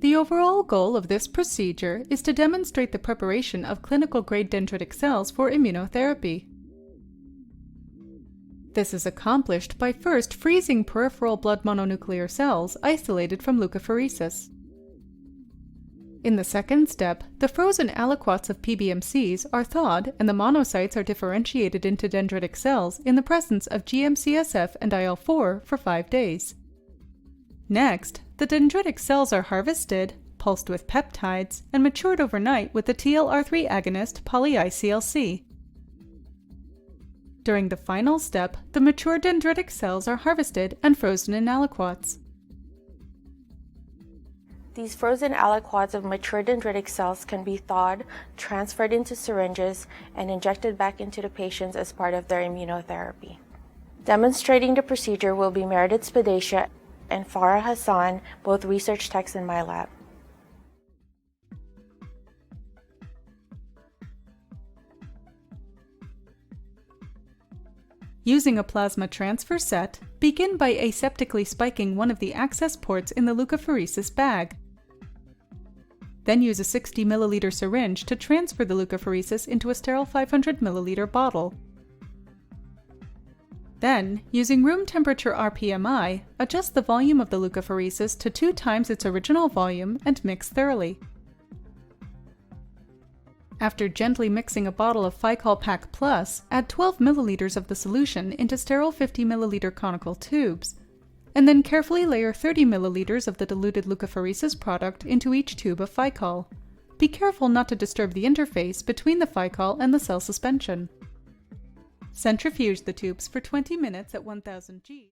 The overall goal of this procedure is to demonstrate the preparation of clinical-grade dendritic cells for immunotherapy. This is accomplished by first freezing peripheral blood mononuclear cells isolated from leukapheresis. In the second step, the frozen aliquots of PBMCs are thawed and the monocytes are differentiated into dendritic cells in the presence of GM-CSF and IL-4 for 5 days. Next, the dendritic cells are harvested, pulsed with peptides, and matured overnight with the TLR3 agonist poly-ICLC. During the final step, the mature dendritic cells are harvested and frozen in aliquots. These frozen aliquots of mature dendritic cells can be thawed, transferred into syringes, and injected back into the patients as part of their immunotherapy. Demonstrating the procedure will be Meredith Spadaccia and Farah Hasan, both research techs in my lab. Using a plasma transfer set, begin by aseptically spiking one of the access ports in the leukapheresis bag. Then use a 60 ml syringe to transfer the leukapheresis into a sterile 500 ml bottle. Then, using room temperature RPMI, adjust the volume of the leukapheresis to 2 times its original volume and mix thoroughly. After gently mixing a bottle of Ficol Pack Plus, add 12 ml of the solution into sterile 50 ml conical tubes, and then carefully layer 30 ml of the diluted leukapheresis product into each tube of Ficol. Be careful not to disturb the interface between the Ficol and the cell suspension. Centrifuge the tubes for 20 minutes at 1000 G.